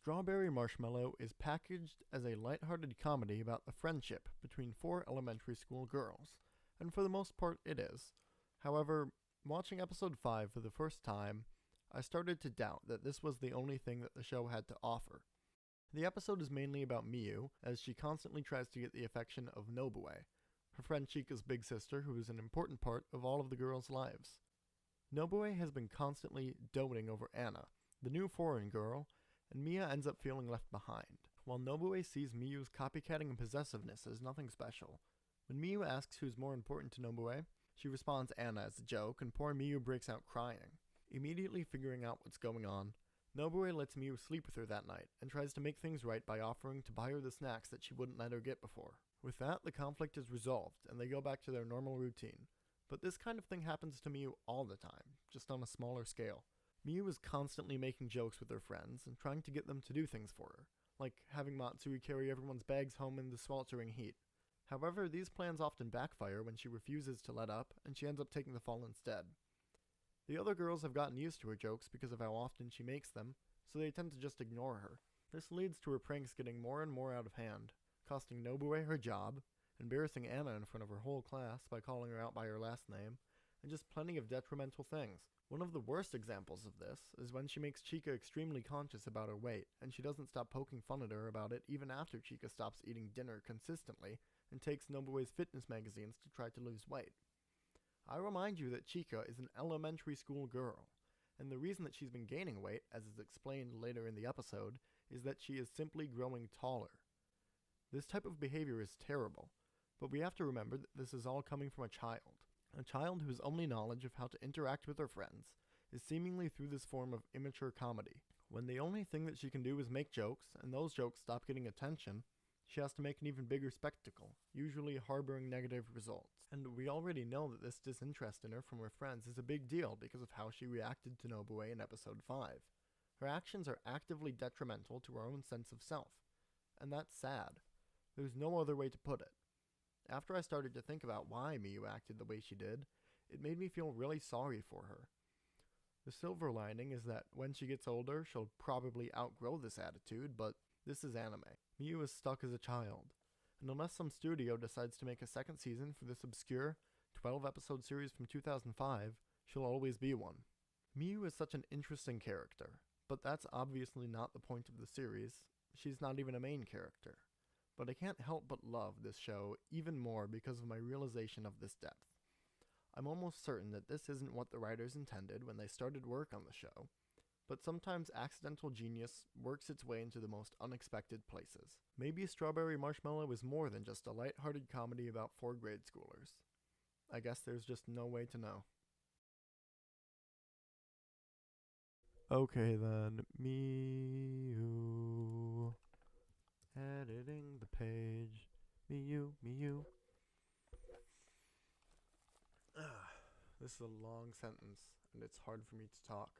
Strawberry Marshmallow is packaged as a lighthearted comedy about the friendship between four elementary school girls, and for the most part it is. However, watching episode 5 for the first time, I started to doubt that this was the only thing that the show had to offer. The episode is mainly about Miu, as she constantly tries to get the affection of Nobue, her friend Chika's big sister who is an important part of all of the girls' lives. Nobue has been constantly doting over Anna, the new foreign girl, and Mia ends up feeling left behind. While Nobue sees Miyu's copycatting and possessiveness as nothing special, when Miu asks who's more important to Nobue, she responds Anna as a joke, and poor Miu breaks out crying. Immediately figuring out what's going on, Nobue lets Miu sleep with her that night, and tries to make things right by offering to buy her the snacks that she wouldn't let her get before. With that, the conflict is resolved, and they go back to their normal routine. But this kind of thing happens to Miu all the time, just on a smaller scale. Miu is constantly making jokes with her friends and trying to get them to do things for her, like having Matsui carry everyone's bags home in the sweltering heat. However, these plans often backfire when she refuses to let up, and she ends up taking the fall instead. The other girls have gotten used to her jokes because of how often she makes them, so they tend to just ignore her. This leads to her pranks getting more and more out of hand, costing Nobue her job, embarrassing Anna in front of her whole class by calling her out by her last name, and just plenty of detrimental things. One of the worst examples of this is when she makes Chika extremely conscious about her weight, and she doesn't stop poking fun at her about it even after Chika stops eating dinner consistently and takes Nobue's fitness magazines to try to lose weight. I remind you that Chika is an elementary school girl, and the reason that she's been gaining weight, as is explained later in the episode, is that she is simply growing taller. This type of behavior is terrible, but we have to remember that this is all coming from a child whose only knowledge of how to interact with her friends is seemingly through this form of immature comedy. When the only thing that she can do is make jokes, and those jokes stop getting attention, she has to make an even bigger spectacle, usually harboring negative results. And we already know that this disinterest in her from her friends is a big deal because of how she reacted to Nobue in episode 5. Her actions are actively detrimental to her own sense of self, and that's sad. There's no other way to put it. After I started to think about why Miu acted the way she did, it made me feel really sorry for her. The silver lining is that when she gets older, she'll probably outgrow this attitude, but this is anime. Miu is stuck as a child, and unless some studio decides to make a second season for this obscure 12-episode series from 2005, she'll always be one. Miu is such an interesting character, but that's obviously not the point of the series. She's not even a main character. But I can't help but love this show even more because of my realization of this depth. I'm almost certain that this isn't what the writers intended when they started work on the show, but sometimes accidental genius works its way into the most unexpected places. Maybe Strawberry Marshmallow is more than just a light-hearted comedy about 4 grade schoolers. I guess there's just no way to know. Okay then, Miu. Editing the page. Miu, Miu. This is a long sentence, and it's hard for me to talk.